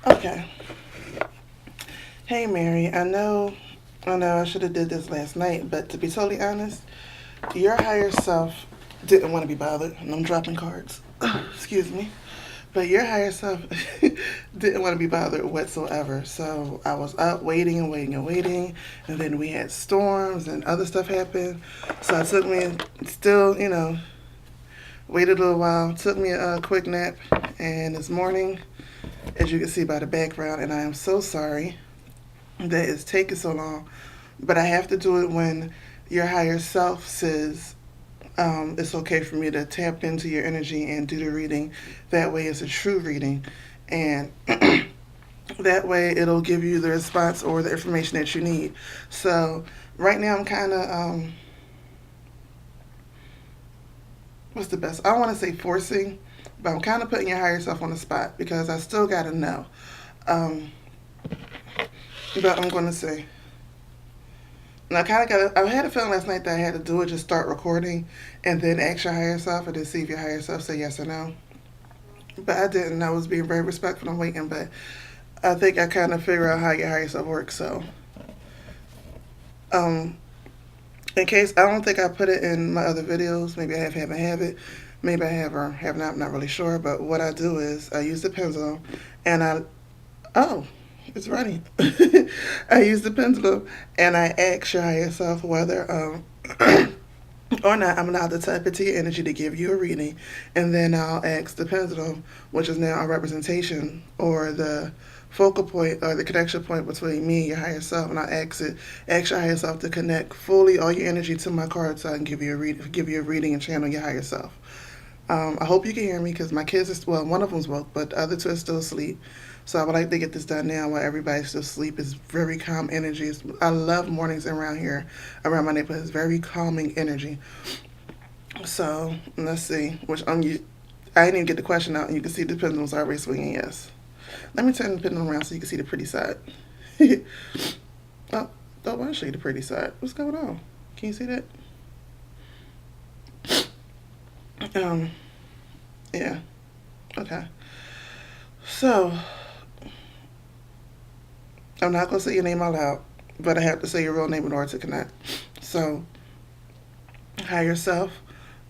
Okay. Hey Mary, I know I should have did this last night, but to be totally honest, your higher self didn't want to be bothered. And I'm dropping cards. Excuse me. But your higher self didn't want to be bothered whatsoever. So I was up waiting and waiting and waiting. And then we had storms and other stuff happened. So it took me still, waited a little while, took me a quick nap. And this morning, as you can see by the background, and I am so sorry that it's taking so long, but I have to do it when your higher self says it's okay for me to tap into your energy and do the reading. That way, it's a true reading, and that way it'll give you the response or the information that you need. So right now, I'm kind of what's the best? I don't want to say forcing, but I'm kind of putting your higher self on the spot because I still gotta know. Um, but I'm going to say. And I kind of got. I had a feeling last night that I had to do it. Just start recording, and then ask your higher self, and then see if your higher self say yes or no. But I didn't. I was being very respectful and waiting. But I think I kind of figure out how your higher self works. So, um, in case I don't think I put it in my other videos. Maybe I haven't have it. Maybe I have or have not. I'm not really sure. But what I do is I use the pendulum, and I oh, it's running. I use the pendulum, and I ask your higher self whether or not I'm allowed to tap into your energy to give you a reading, and then I'll ask the pendulum, which is now a representation or the focal point or the connection point between me and your higher self, and ask your higher self to connect fully all your energy to my card so I can give you a reading and channel your higher self. I hope you can hear me because my kids are well, one of them's woke, but the other two are still asleep. So I would like to get this done now while everybody's still asleep. It's very calm energy. I love mornings around here, around my neighborhood. It's very calming energy. So let's see. I didn't even get the question out, and you can see the pendulum's already swinging. Yes. Let me turn the pendulum around so you can see the pretty side. Oh, I want to show you the pretty side. What's going on? Can you see that? Um, yeah. Okay. So I'm not gonna say your name out loud, but I have to say your real name in order to connect. So, higher self,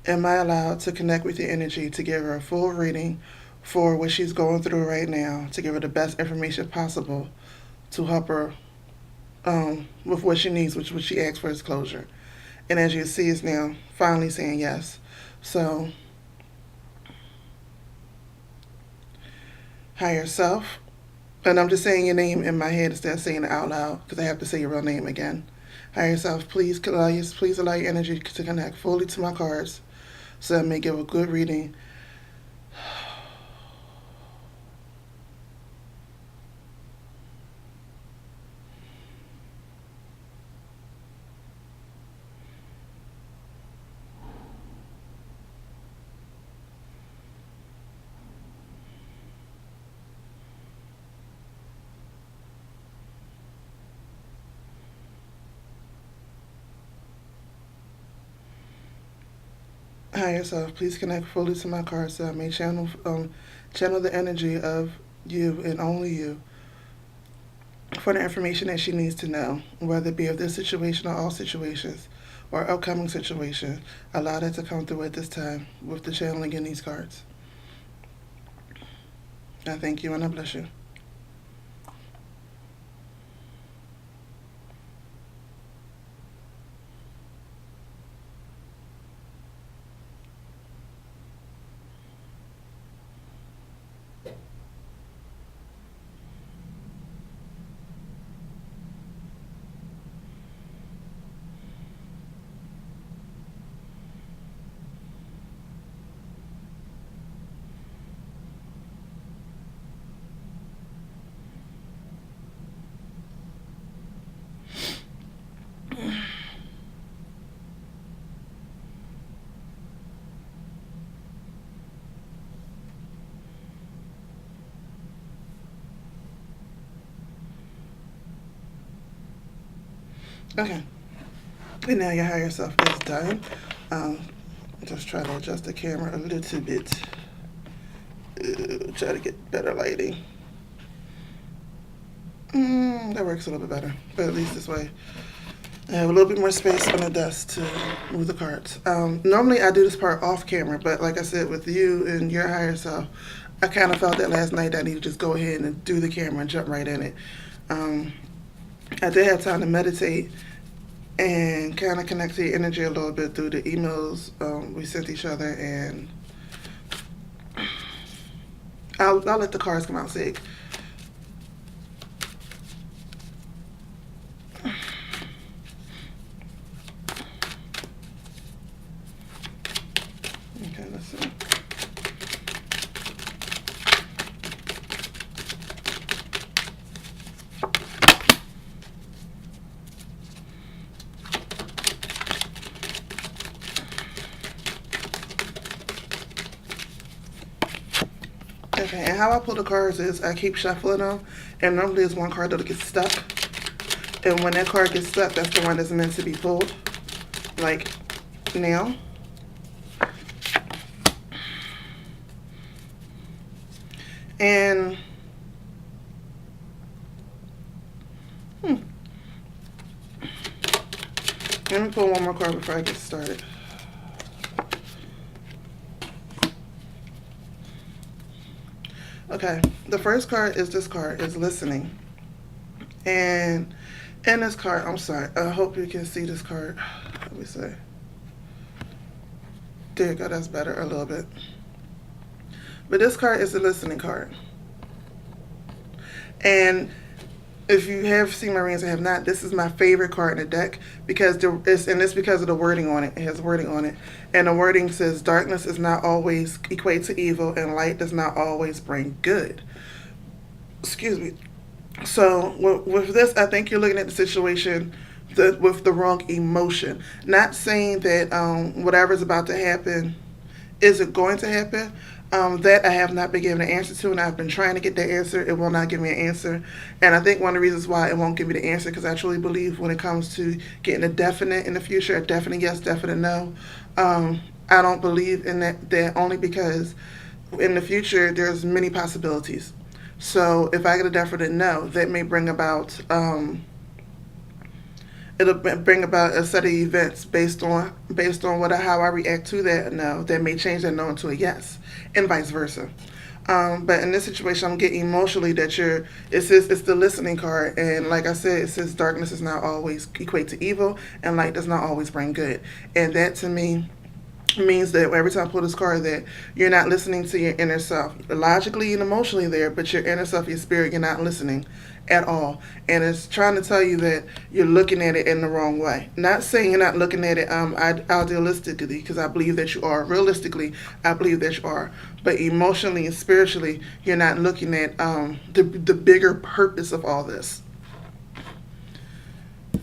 am I allowed to connect with your energy to give her a full reading for what she's going through right now, to give her the best information possible to help her with what she needs, which what she asked for is closure. And as you see, it's now finally saying yes. So, higher self, and I'm just saying your name in my head instead of saying it out loud because I have to say your real name again. Higher self, please allow your energy to connect fully to my cards so I may give a good reading. Higher self, please connect fully to my cards so I may channel the energy of you and only you for the information that she needs to know, whether it be of this situation or all situations or upcoming situations. Allow that to come through at this time with the channeling in these cards. I thank you and I bless you. Okay, and now your higher self is done. Um, just try to adjust the camera a little bit. Try to get better lighting. That works a little bit better, but at least this way I have a little bit more space on the desk to move the cards. Normally I do this part off camera, but like I said, with you and your higher self, I kind of felt that last night that I need to just go ahead and do the camera and jump right in it. Um, I did have time to meditate and kind of connect to your energy a little bit through the emails we sent each other, and I'll let the cards come out, Sig. Okay, let's see. Okay, and how I pull the cards is I keep shuffling them, and normally there's one card that'll get stuck. And when that card gets stuck, that's the one that's meant to be pulled. Like now. And let me pull one more card before I get started. Okay, the first card is this card, is listening. And in this card, I'm sorry, I hope you can see this card. Let me see. There you go, that's better a little bit. But this card is the listening card. And if you have seen my readings or have not, this is my favorite card in the deck because it's because of the wording on it. It has wording on it. And the wording says, darkness is not always equate to evil and light does not always bring good. Excuse me. So with this, I think you're looking at the situation with the wrong emotion. Not saying that whatever's about to happen isn't going to happen. That I have not been given an answer to, and I've been trying to get that answer. It will not give me an answer. And I think one of the reasons why it won't give me the answer, because I truly believe when it comes to getting a definite in the future, a definite yes, definite no, I don't believe in that only because in the future there's many possibilities. So if I get a definite no, that may bring about it'll bring about a set of events based on how I react to that no that may change that no into a yes, and vice versa. But in this situation, I'm getting emotionally that it's the listening card, and like I said, it says darkness does not always equate to evil, and light does not always bring good, and that to me means that every time I pull this card that you're not listening to your inner self. Logically and emotionally there, but your inner self, your spirit, you're not listening at all. And it's trying to tell you that you're looking at it in the wrong way. Not saying you're not looking at it idealistically, because I believe that you are. Realistically, I believe that you are. But emotionally and spiritually, you're not looking at the bigger purpose of all this.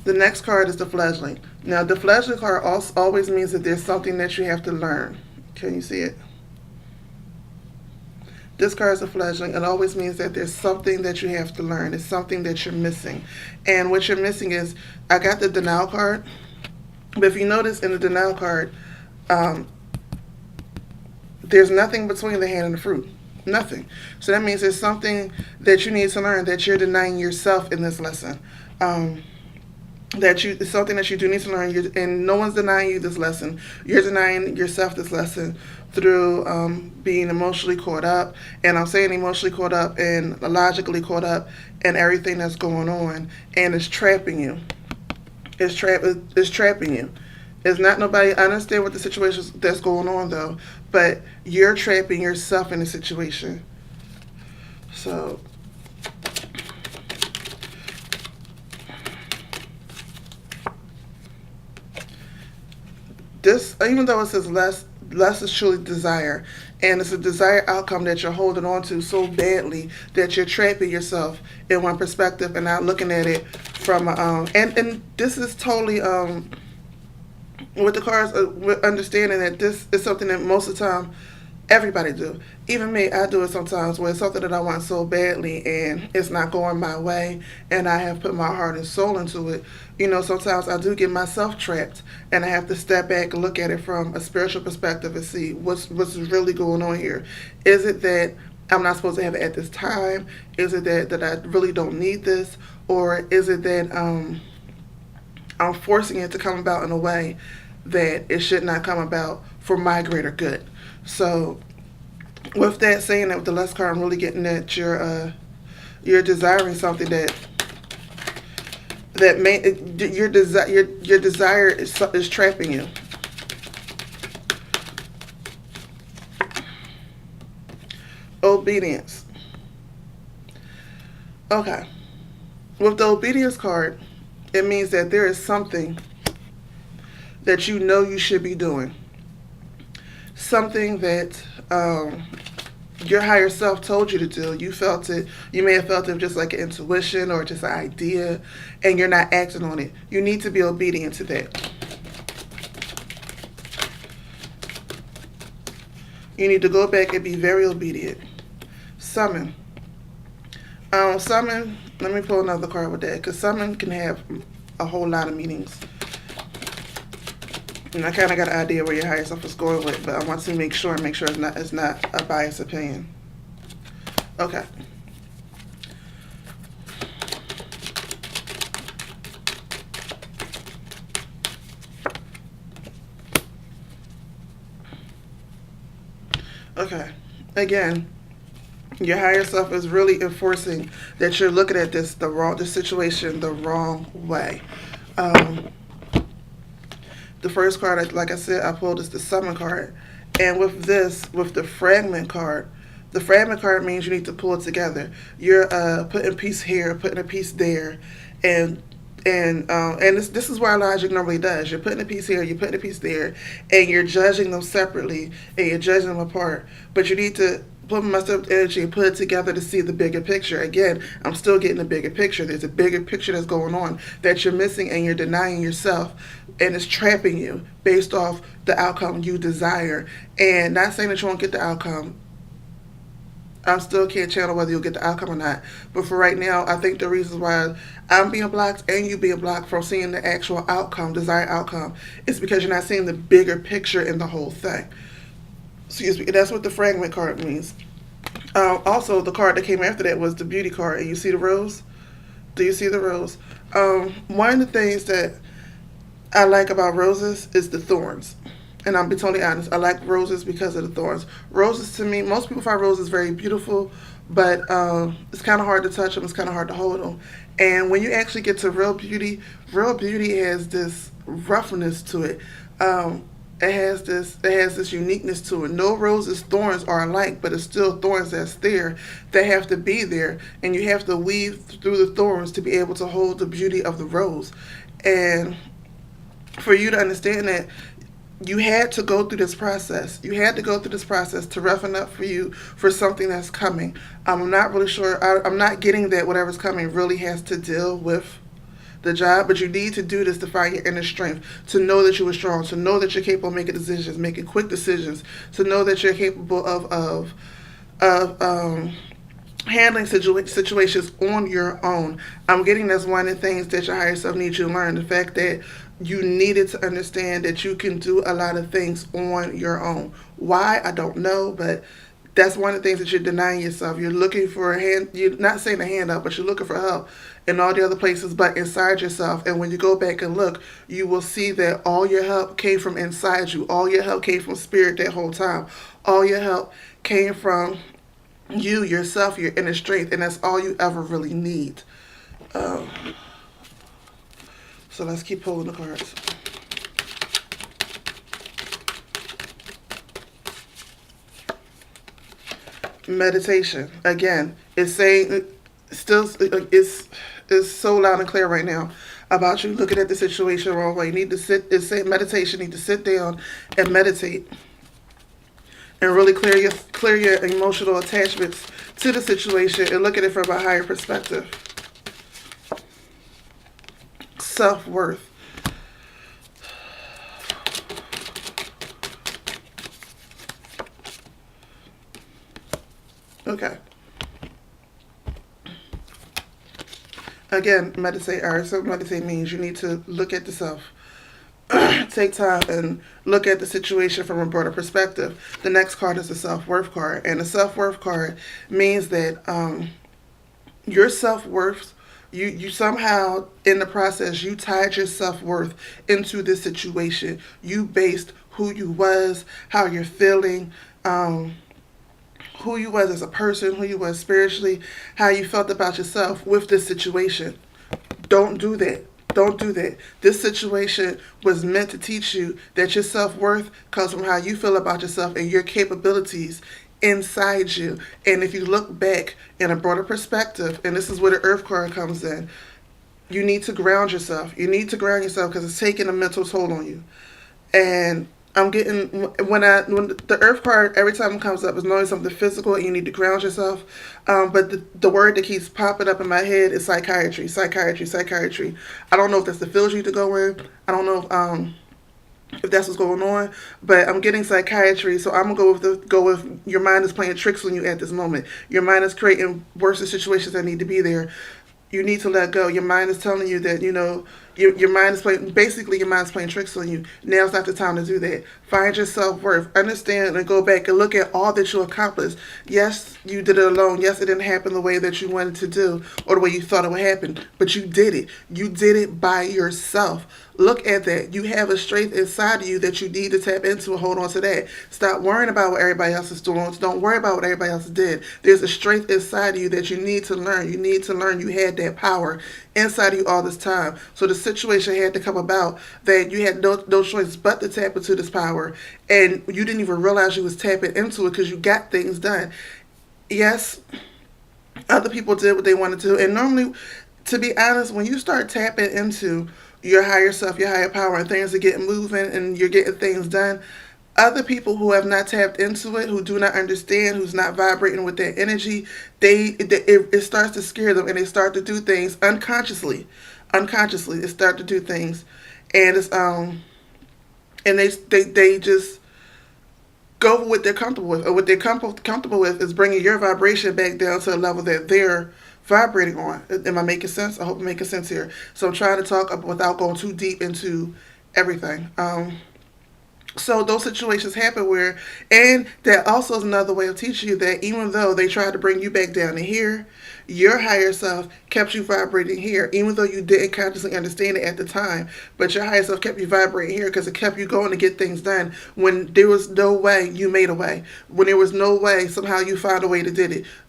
The next card is the fledgling. Now, the fledgling card always means that there's something that you have to learn. Can you see it? This card is a fledgling. It always means that there's something that you have to learn. It's something that you're missing. And what you're missing is, I got the denial card. But if you notice in the denial card, there's nothing between the hand and the fruit. Nothing. So that means there's something that you need to learn, that you're denying yourself in this lesson. It's something that you do need to learn, and no one's denying you this lesson. You're denying yourself this lesson through being emotionally caught up, and I'm saying emotionally caught up and logically caught up in everything that's going on, and it's trapping you. It's trapping you. It's not nobody. I understand what the situation that's going on though, but you're trapping yourself in the situation. So. This, even though it says less is truly desire, and it's a desired outcome that you're holding on to so badly that you're trapping yourself in one perspective and not looking at it from and this is totally with the cards, with understanding that this is something that most of the time everybody do. Even me, I do it sometimes where it's something that I want so badly and it's not going my way, and I have put my heart and soul into it. You know, sometimes I do get myself trapped, and I have to step back and look at it from a spiritual perspective and see what's really going on here. Is it that I'm not supposed to have it at this time? Is it that I really don't need this? Or is it that I'm forcing it to come about in a way that it should not come about for my greater good? So with that saying, that with the lust card, I'm really getting that you're desiring something that may your desire is trapping you. Obedience. Okay. With the obedience card, it means that there is something that you know you should be doing. Something that your higher self told you to do. You felt it. You may have felt it just like an intuition or just an idea, and you're not acting on it. You need to be obedient to that. You need to go back and be very obedient. Summon. Summon. Let me pull another card with that, because summon can have a whole lot of meanings. And I kind of got an idea where your higher self is going with, but I want to make sure it's not a biased opinion. Okay. Okay. Again, your higher self is really enforcing that you're looking at the situation the wrong way. The first card, like I said, I pulled is the summon card. And with the fragment card, the fragment card means you need to pull it together. You're putting a piece here, putting a piece there, and this is why logic normally does. You're putting a piece here, you're putting a piece there, and you're judging them separately, and you're judging them apart. But you need to put myself energy and put it together to see the bigger picture. Again, I'm still getting the bigger picture. There's a bigger picture that's going on that you're missing, and you're denying yourself, and it's trapping you based off the outcome you desire. And not saying that you won't get the outcome. I still can't channel whether you'll get the outcome or not. But for right now, I think the reasons why I'm being blocked and you being blocked from seeing the actual outcome, desired outcome, is because you're not seeing the bigger picture in the whole thing. Excuse me. That's what the fragment card means. Also, the card that came after that was the beauty card. And you see the rose? Do you see the rose? One of the things that I like about roses is the thorns. And I'll be totally honest, I like roses because of the thorns. Roses, to me, most people find roses very beautiful, but it's kind of hard to touch them. It's kind of hard to hold them. And when you actually get to real beauty has this roughness to it. It has this uniqueness to it. No rose's thorns are alike, but it's still thorns that's there. They have to be there, and you have to weave through the thorns to be able to hold the beauty of the rose. And for you to understand that, you had to go through this process. You had to go through this process to roughen up for you for something that's coming. I'm not really sure. I'm not getting that whatever's coming really has to deal with the job, but you need to do this to find your inner strength, to know that you are strong, to know that you're capable of making decisions, making quick decisions, to know that you're capable of handling situations on your own. I'm getting that's one of the things that your higher self needs you to learn. The fact that you needed to understand that you can do a lot of things on your own. Why? I don't know, but that's one of the things that you're denying yourself. You're looking for a hand, you're not saying a hand up, but you're looking for help in all the other places but inside yourself. And when you go back and look, you will see that all your help came from inside you. All your help came from spirit that whole time. All your help came from you, yourself, your inner strength, and that's all you ever really need. So let's keep pulling the cards. Meditation. Again, it's saying, still, it's so loud and clear right now about you looking at the situation the wrong way. You need to sit, it's saying meditation, you need to sit down and meditate and really clear your emotional attachments to the situation and look at it from a higher perspective. Self-worth. Okay. Again, meditate. Alright, so meditate means you need to look at the self. take time and look at the situation from a broader perspective. The next card is the self-worth card. And the self-worth card means that your self-worth, you somehow in the process you tied your self-worth into this situation. You based who you was, how you're feeling, who you was as a person, who you was spiritually, how you felt about yourself with this situation. Don't do that. Don't do that. This situation was meant to teach you that your self-worth comes from how you feel about yourself and your capabilities inside you. And if you look back in a broader perspective, and this is where the earth card comes in, you need to ground yourself. You need to ground yourself because it's taking a mental toll on you. And I'm getting when the earth card every time it comes up is knowing something physical and you need to ground yourself. But the word that keeps popping up in my head is psychiatry, psychiatry, psychiatry. I don't know if that's the field you need to go in. I don't know if that's what's going on, but I'm getting psychiatry, so I'm gonna go with your mind is playing tricks on you at this moment. Your mind is creating worse situations that need to be there. You need to let go. Your mind is telling you that, your mind is playing, basically your mind is playing tricks on you. Now's not the time to do that. Find your self-worth. Understand and go back and look at all that you accomplished. Yes, you did it alone. Yes, it didn't happen the way that you wanted to do or the way you thought it would happen, but you did it. You did it by yourself. Look at that. You have a strength inside of you that you need to tap into and hold on to that. Stop worrying about what everybody else is doing. Don't worry about what everybody else did. There's a strength inside of you that you need to learn. You need to learn you had that power inside of you all this time. So the situation had to come about that you had no choice but to tap into this power. And you didn't even realize you was tapping into it because you got things done. Yes, other people did what they wanted to. And normally, to be honest, when you start tapping into your higher self, your higher power, and things are getting moving and you're getting things done, other people who have not tapped into it, who do not understand, who's not vibrating with their energy, it starts to scare them and they start to do things unconsciously. Unconsciously, they start to do things, and it's and they just go with what they're comfortable with, or what they're comfortable with is bringing your vibration back down to a level that they're vibrating on. Am I making sense? I hope I'm making sense here. So I'm trying to talk without going too deep into everything. So those situations happen where, and that also is another way of teaching you that even though they tried to bring you back down to here, your higher self kept you vibrating here, even though you didn't consciously understand it at the time. But your higher self kept you vibrating here because it kept you going to get things done when there was no way you made a way. When there was no way, somehow you found a way to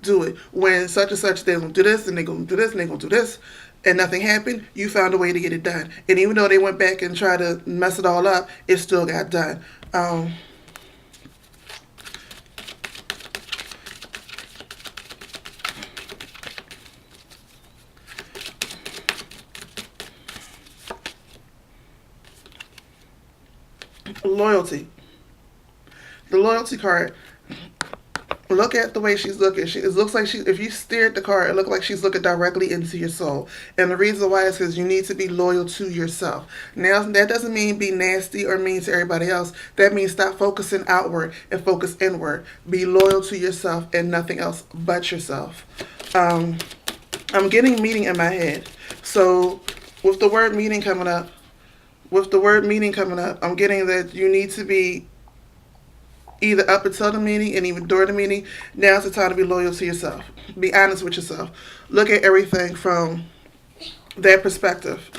do it. When such and such, they're going to do this, and they're going to do this, and they're going to do this, and nothing happened, you found a way to get it done. And even though they went back and tried to mess it all up, it still got done. Loyalty. The loyalty card. Look at the way she's looking. It looks like if you stare at the card, it looks like she's looking directly into your soul. And the reason why is because you need to be loyal to yourself. Now, that doesn't mean be nasty or mean to everybody else. That means stop focusing outward and focus inward. Be loyal to yourself and nothing else but yourself. I'm getting meeting in my head. So with the word meeting coming up, I'm getting that you need to be either up until the meeting and even during the meeting. Now's the time to be loyal to yourself. Be honest with yourself. Look at everything from that perspective.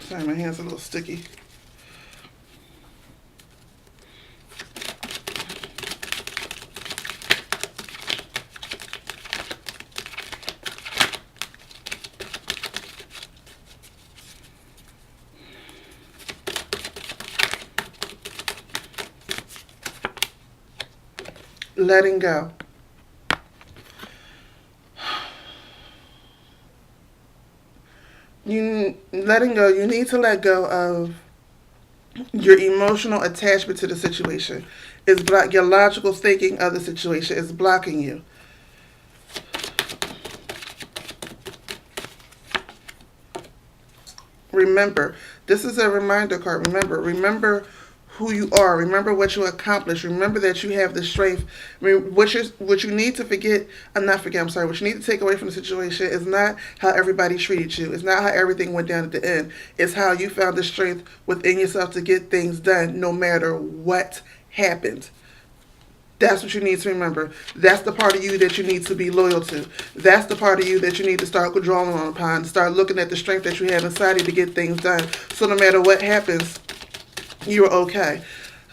Sorry, my hand's a little sticky. Letting go. Letting go. You need to let go of your emotional attachment to the situation. Your logical thinking of the situation is blocking you. remember. This is a reminder card. Remember who you are. Remember what you accomplished. Remember that you have the strength. I mean, what you need to forget. I'm not forget. I'm sorry. What you need to take away from the situation is not how everybody treated you. It's not how everything went down at the end. It's how you found the strength within yourself to get things done, no matter what happened. That's what you need to remember. That's the part of you that you need to be loyal to. That's the part of you that you need to start drawing on upon. Start looking at the strength that you have inside you to get things done. So no matter what happens, you're okay.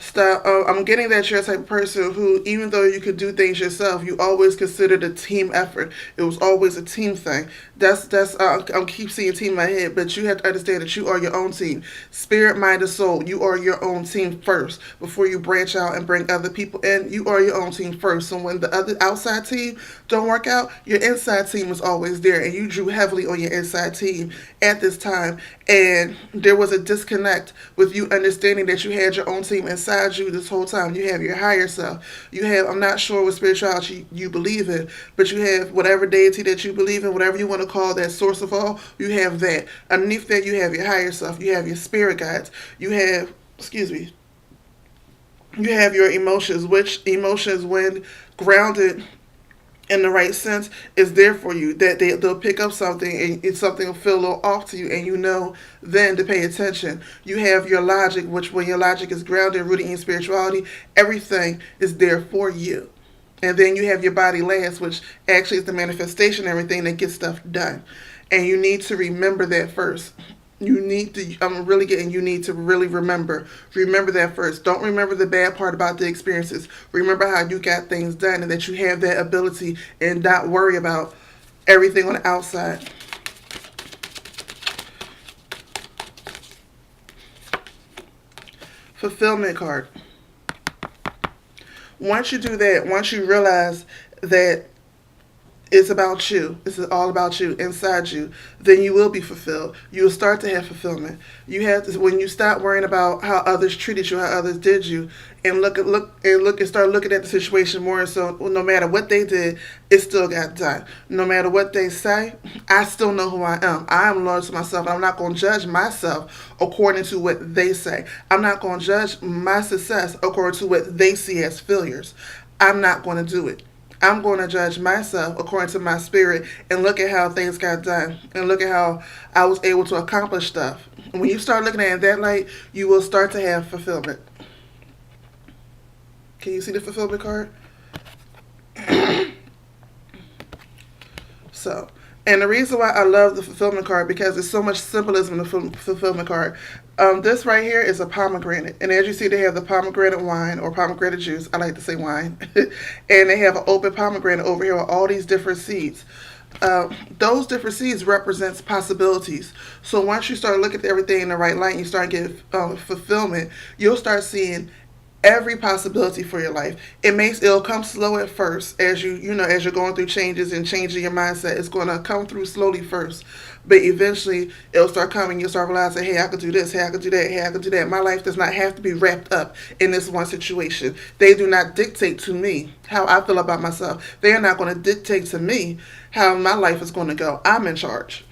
Stop. I'm getting that you're a type of person who, even though you could do things yourself, you always considered a team effort. It was always a team thing. That's. I keep seeing team in my head, but you have to understand that you are your own team. Spirit, mind, and soul. You are your own team first before you branch out and bring other people in. You are your own team first. So when the other outside team don't work out, your inside team is always there, and you drew heavily on your inside team at this time. And there was a disconnect with you understanding that you had your own team inside you this whole time. You have your higher self. You have, I'm not sure what spirituality you believe in, but you have whatever deity that you believe in, whatever you want to call that source of all, you have that. Underneath that, you have your higher self. You have your spirit guides. You have, excuse me, you have your emotions, which emotions, when grounded in the right sense, is there for you. That they'll pick up something and something will feel a little off to you, and you know then to pay attention. You have your logic, which when your logic is grounded, rooted in spirituality, everything is there for you. And then you have your body last, which actually is the manifestation of everything that gets stuff done. And you need to remember that first. You need to, I'm really getting, you need to really remember. Remember that first. Don't remember the bad part about the experiences. Remember how you got things done and that you have that ability, and not worry about everything on the outside. Fulfillment card. Once you do that, once you realize that it's about you, this is all about you, inside you, then you will be fulfilled. You will start to have fulfillment. You have to, when you stop worrying about how others treated you, how others did you, and look and start looking at the situation more. So no matter what they did, it still got done. No matter what they say, I still know who I am. I am loyal to myself. I'm not going to judge myself according to what they say. I'm not going to judge my success according to what they see as failures. I'm not going to do it. I'm going to judge myself according to my spirit and look at how things got done and look at how I was able to accomplish stuff. And when you start looking at it in that light, you will start to have fulfillment. Can you see the fulfillment card? So, and the reason why I love the fulfillment card, because there's so much symbolism in the fulfillment card. This right here is a pomegranate. And as you see, they have the pomegranate wine or pomegranate juice. I like to say wine. And they have an open pomegranate over here with all these different seeds. Those different seeds represents possibilities. So once you start looking at everything in the right light and you start getting fulfillment, you'll start seeing every possibility for your life. It'll come slow at first as as you're going through changes and changing your mindset. It's going to come through slowly first, but eventually it'll start coming. You'll start realizing, hey, I could do this, hey, I could do that, hey, I could do that. My life does not have to be wrapped up in this one situation. They do not dictate to me how I feel about myself. They are not going to dictate to me how my life is going to go. I'm in charge.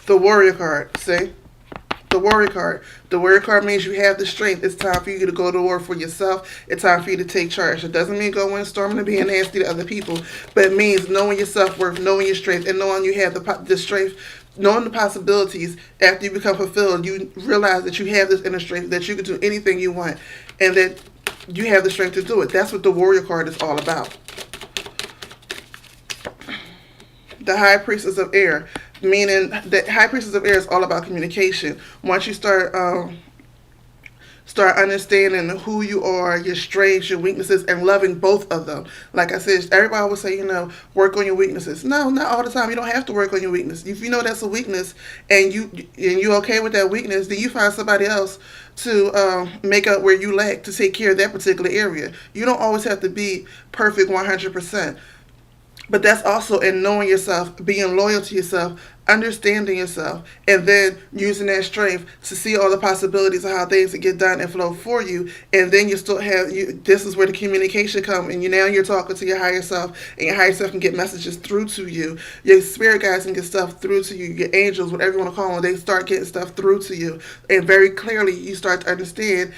The warrior card, see? The warrior card. The warrior card means you have the strength. It's time for you to go to war for yourself. It's time for you to take charge. It doesn't mean go in storming and being nasty to other people, but it means knowing your self-worth, knowing your strength, and knowing you have the strength, knowing the possibilities. After you become fulfilled, you realize that you have this inner strength, that you can do anything you want, and that you have the strength to do it. That's what the warrior card is all about. The high priestess of air, meaning that high priestess of air is all about communication. Once you start understanding who you are, your strengths, your weaknesses, and loving both of them. Like I said, everybody would say, work on your weaknesses. No, not all the time. You don't have to work on your weakness. If you know that's a weakness and you're okay with that weakness, then you find somebody else to make up where you lack, to take care of that particular area. You don't always have to be perfect 100%. But that's also in knowing yourself, being loyal to yourself, understanding yourself, and then using that strength to see all the possibilities of how things can get done and flow for you. And then you still have you. This is where the communication comes, and you're talking to your higher self, and your higher self can get messages through to you. Your spirit guides can get stuff through to you. Your angels, whatever you want to call them, they start getting stuff through to you, and very clearly you start to understand.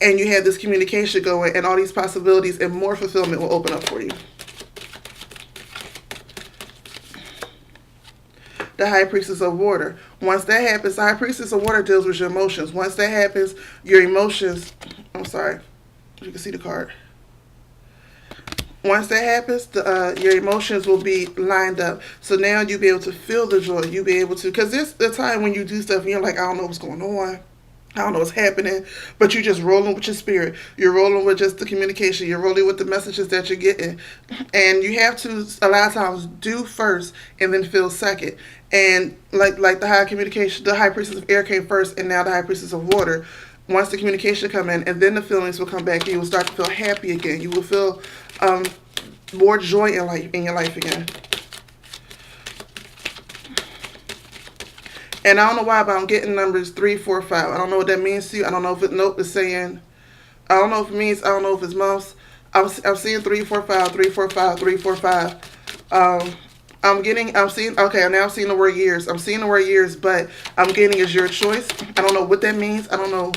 And you have this communication going, and all these possibilities and more fulfillment will open up for you. The high priestess of water. Once that happens, the high priestess of water deals with your emotions. Once that happens, your emotions, I'm sorry, you can see the card. Once that happens, your emotions will be lined up. So now you'll be able to feel the joy. You'll be able to, because there's a time when you do stuff and you're like, I don't know what's going on. I don't know what's happening, but you're just rolling with your spirit. You're rolling with just the communication. You're rolling with the messages that you're getting. And you have to, a lot of times, do first and then feel second. And like the high communication, the high priestess of air came first, and now the high priestess of water. Once the communication come in, and then the feelings will come back, you will start to feel happy again. You will feel more joy in your life again. And I don't know why, but I'm getting numbers 3, 4, 5. I don't know what that means to you. I don't know if it's saying. I don't know if it means. I don't know if it's months. I'm seeing 3, 4, 5, 3, 4, 5, 3, 4, 5. I'm seeing. Okay, now I'm seeing the word years. I'm seeing the word years, but I'm getting is your choice. I don't know what that means. I don't know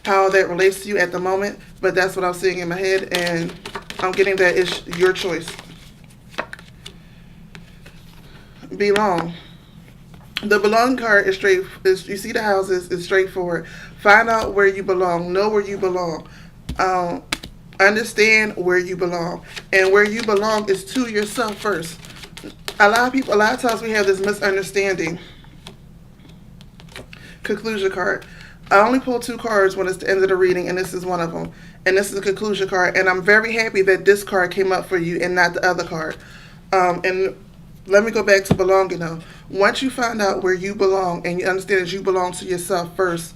how that relates to you at the moment, but that's what I'm seeing in my head, and I'm getting that it's your choice. Belong. The belong card is straight. You see the houses. It's straightforward. Find out where you belong. Know where you belong. Understand where you belong, and where you belong is to yourself first. A lot of times we have this misunderstanding. Conclusion card. I only pull 2 cards when it's the end of the reading, and this is one of them. And this is the conclusion card. And I'm very happy that this card came up for you and not the other card. And let me go back to belonging now. Once you find out where you belong and you understand that you belong to yourself first,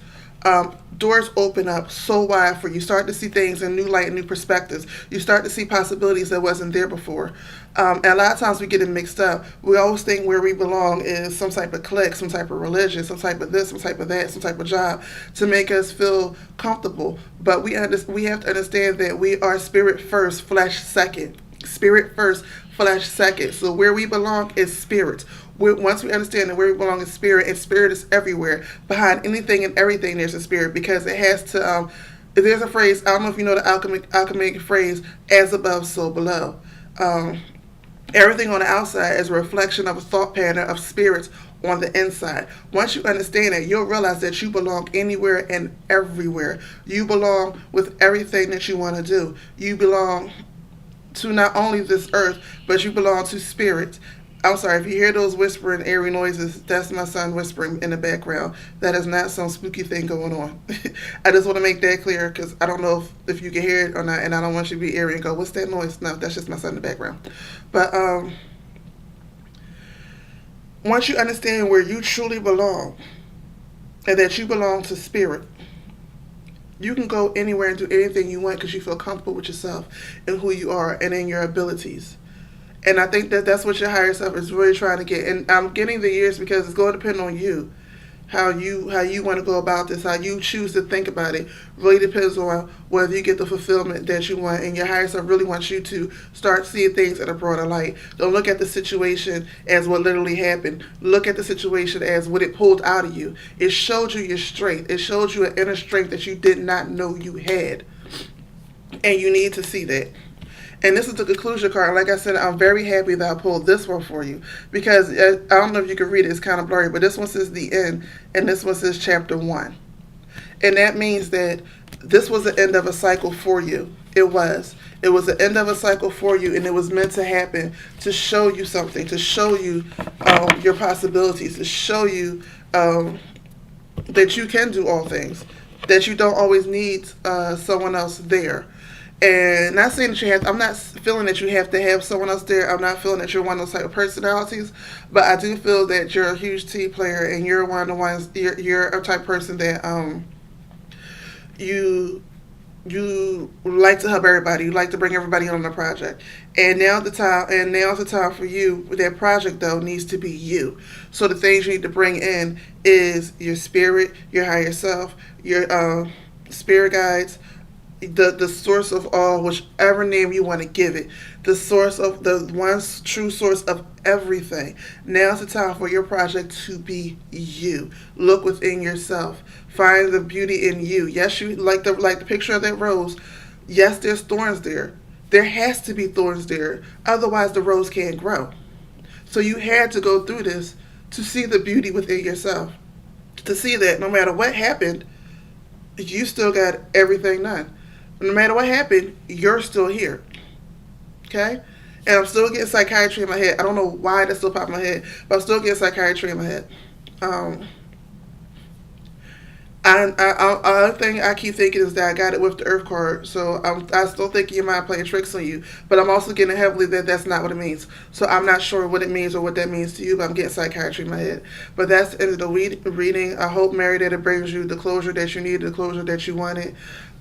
doors open up so wide for you. You start to see things in new light and new perspectives. You start to see possibilities that wasn't there before. And a lot of times we get it mixed up. We always think where we belong is some type of clique, some type of religion, some type of this, some type of that, some type of job to make us feel comfortable. But we have to understand that we are spirit first, flesh second. Spirit first, flesh second. So where we belong is spirit. Once we understand that where we belong is spirit, and spirit is everywhere. Behind anything and everything, there's a spirit, because it has to. There's a phrase. I don't know if you know the alchemic phrase, "as above, so below." Everything on the outside is a reflection of a thought pattern of spirits on the inside. Once you understand that, you'll realize that you belong anywhere and everywhere. You belong with everything that you want to do. You belong to not only this earth, but you belong to spirit. I'm sorry, if you hear those whispering, airy noises, that's my son whispering in the background. That is not some spooky thing going on. I just want to make that clear, because I don't know if you can hear it or not, and I don't want you to be airy and go, what's that noise? No, that's just my son in the background. But once you understand where you truly belong, and that you belong to spirit, you can go anywhere and do anything you want because you feel comfortable with yourself and who you are and in your abilities. And I think that that's what your higher self is really trying to get. And I'm getting the years because it's going to depend on you. How you want to go about this, how you choose to think about it, really depends on whether you get the fulfillment that you want. And your higher self really wants you to start seeing things in a broader light. Don't look at the situation as what literally happened. Look at the situation as what it pulled out of you. It showed you your strength. It showed you an inner strength that you did not know you had. And you need to see that. And this is the conclusion card. Like I said, I'm very happy that I pulled this one for you, because I don't know if you can read it. It's kind of blurry, but this one says the end, and this one says chapter 1. And that means that this was the end of a cycle for you. It was. It was the end of a cycle for you, and it was meant to happen to show you something, to show you your possibilities, to show you that you can do all things, that you don't always need someone else there. And not saying that you have, I'm not feeling that you have to have someone else there. I'm not feeling that you're one of those type of personalities, but I do feel that you're a huge team player, and you're one of the ones, you're a type of person that you You like to help everybody. You like to bring everybody on the project. And now's the time for you. That project though needs to be you. So the things you need to bring in is your spirit, your higher self, your spirit guides, the source of all, whichever name you want to give it, the source of the one true source of everything. Now's the time for your project to be you. Look within yourself. Find the beauty in you. Yes, you like the picture of that rose. Yes, there's thorns there. There has to be thorns there. Otherwise, the rose can't grow. So you had to go through this to see the beauty within yourself. To see that no matter what happened, you still got everything done. No matter what happened, you're still here. Okay? And I'm still getting psychiatry in my head. I don't know why that still popped in my head, but I'm still getting psychiatry in my head. Um, other thing I keep thinking is that I got it with the Earth card, so I still think your mind playing tricks on you. But I'm also getting heavily that that's not what it means. So I'm not sure what it means or what that means to you. But I'm getting psychiatry in my head. But that's the end of the reading. I hope, Mary, that it brings you the closure that you needed, the closure that you wanted.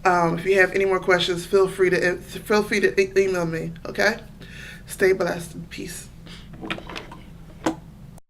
If you have any more questions, feel free to email me. Okay. Stay blessed. Peace.